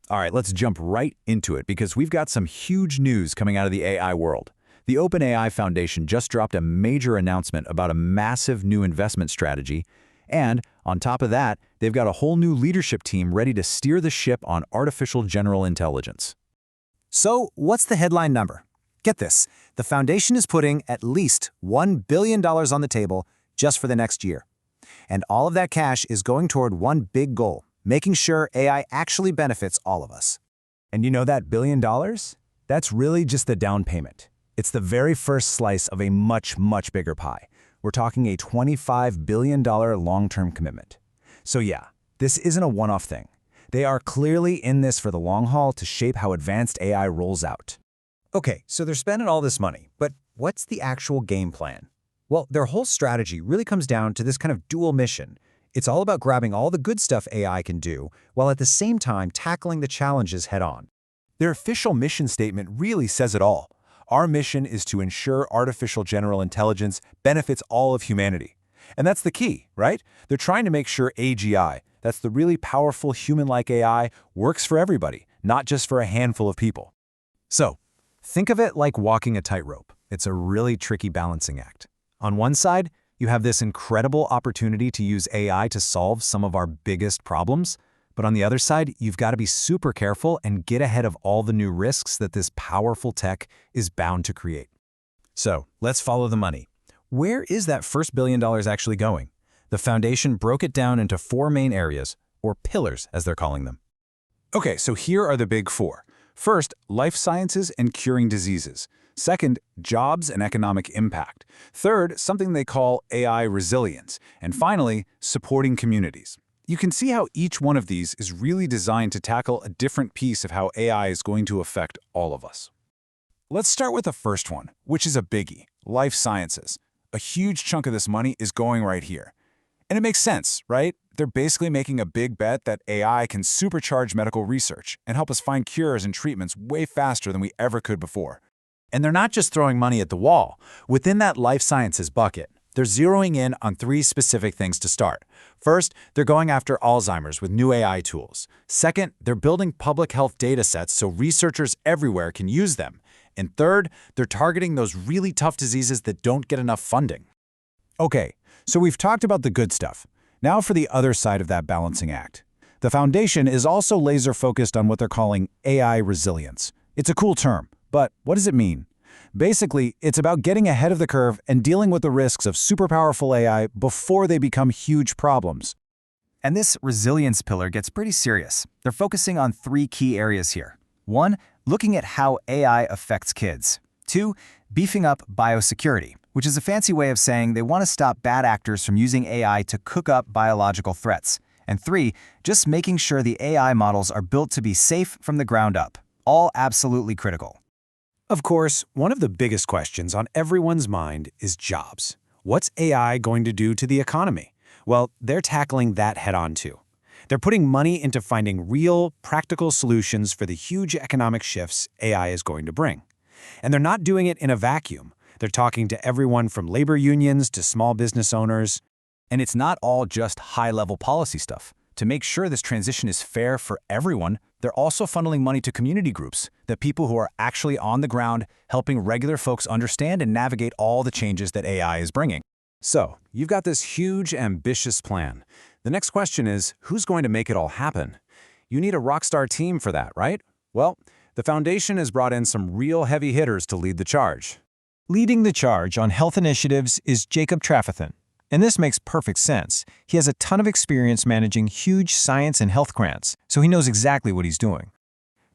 All right, let's jump right into it because we've got some huge news coming out of the AI world. The OpenAI Foundation just dropped a major announcement about a massive new investment strategy, and on top of that, they've got a whole new leadership team ready to steer the ship on artificial general intelligence. So, what's the headline number? Get this, the foundation is putting at least $1 billion on the table just for the next year. And all of that cash is going toward one big goal, making sure AI actually benefits all of us. And you know that $1 billion? That's really just the down payment. It's the very first slice of a much, much bigger pie. We're talking a $25 billion long-term commitment. So yeah, this isn't a one-off thing. They are clearly in this for the long haul to shape how advanced AI rolls out. Okay, so they're spending all this money, but what's the actual game plan? Well, their whole strategy really comes down to this kind of dual mission. It's all about grabbing all the good stuff AI can do, while at the same time tackling the challenges head-on. Their official mission statement really says it all. Our mission is to ensure artificial general intelligence benefits all of humanity. And that's the key, right? They're trying to make sure AGI, that's the really powerful human-like AI, works for everybody, not just for a handful of people. So, think of it like walking a tightrope. It's a really tricky balancing act. On one side, you have this incredible opportunity to use AI to solve some of our biggest problems. But on the other side, you've got to be super careful and get ahead of all the new risks that this powerful tech is bound to create. So, let's follow the money. Where is that first $1 billion actually going? The foundation broke it down into 4 main areas, or pillars as they're calling them. Okay, so here are the big 4. First, life sciences and curing diseases. Second, jobs and economic impact. Third, something they call AI resilience. And finally, supporting communities. You can see how each one of these is really designed to tackle a different piece of how AI is going to affect all of us. Let's start with the first one, which is a biggie, life sciences. A huge chunk of this money is going right here. And it makes sense, right? They're basically making a big bet that AI can supercharge medical research and help us find cures and treatments way faster than we ever could before. And they're not just throwing money at the wall. Within that life sciences bucket, they're zeroing in on 3 specific things to start. First, they're going after Alzheimer's with new AI tools. Second, they're building public health data sets so researchers everywhere can use them. And third, they're targeting those really tough diseases that don't get enough funding. Okay, so we've talked about the good stuff. Now for the other side of that balancing act. The foundation is also laser-focused on what they're calling AI resilience. It's a cool term, but what does it mean? Basically, it's about getting ahead of the curve and dealing with the risks of super powerful AI before they become huge problems. And this resilience pillar gets pretty serious. They're focusing on 3 key areas here. 1, looking at how AI affects kids. 2, beefing up biosecurity, which is a fancy way of saying they want to stop bad actors from using AI to cook up biological threats. And 3, just making sure the AI models are built to be safe from the ground up. All absolutely critical. Of course, one of the biggest questions on everyone's mind is jobs. What's AI going to do to the economy? Well, they're tackling that head-on too. They're putting money into finding real, practical solutions for the huge economic shifts AI is going to bring. And they're not doing it in a vacuum. They're talking to everyone from labor unions to small business owners. And it's not all just high-level policy stuff. To make sure this transition is fair for everyone, they're also funneling money to community groups, the people who are actually on the ground, helping regular folks understand and navigate all the changes that AI is bringing. So, you've got this huge, ambitious plan. The next question is, who's going to make it all happen? You need a rockstar team for that, right? Well, the foundation has brought in some real heavy hitters to lead the charge. Leading the charge on health initiatives is Jacob Trafethan. And this makes perfect sense. He has a ton of experience managing huge science and health grants, so he knows exactly what he's doing.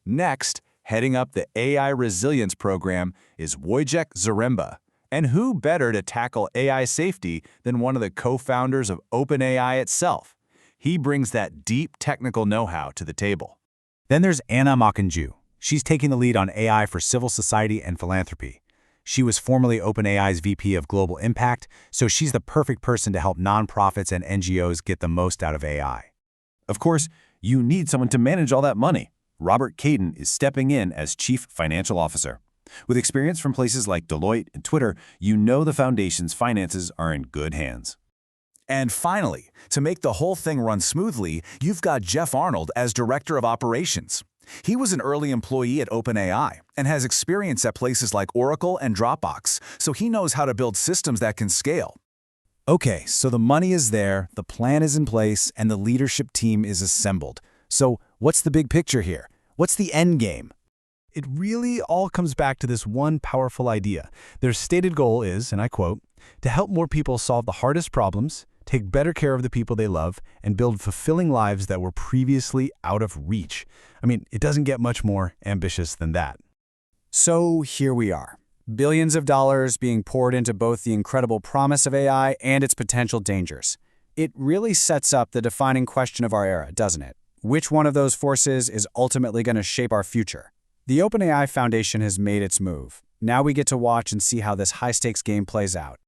Next, heading up the AI resilience program is Wojjek Zaremba. And who better to tackle AI safety than one of the co-founders of OpenAI itself? He brings that deep technical know-how to the table. Then there's Makanju. She's taking the lead on AI for civil society and philanthropy. She was formerly OpenAI's VP of Global Impact, so she's the perfect person to help nonprofits and NGOs get the most out of AI. Of course, you need someone to manage all that money. Robert Caden is stepping in as Chief Financial Officer. With experience from places like Deloitte and Twitter, you know the foundation's finances are in good hands. And finally, to make the whole thing run smoothly, you've got Jeff Arnold as Director of Operations. He was an early employee at OpenAI and has experience at places like Oracle and Dropbox, so he knows how to build systems that can scale. Okay, so the money is there, the plan is in place, and the leadership team is assembled. So what's the big picture here? What's the end game? It really all comes back to this one powerful idea. Their stated goal is, and I quote, to help more people solve the hardest problems, take better care of the people they love, and build fulfilling lives that were previously out of reach. I mean, it doesn't get much more ambitious than that. So here we are. Billions of dollars being poured into both the incredible promise of AI and its potential dangers. It really sets up the defining question of our era, doesn't it? Which one of those forces is ultimately going to shape our future? The OpenAI Foundation has made its move. Now we get to watch and see how this high-stakes game plays out.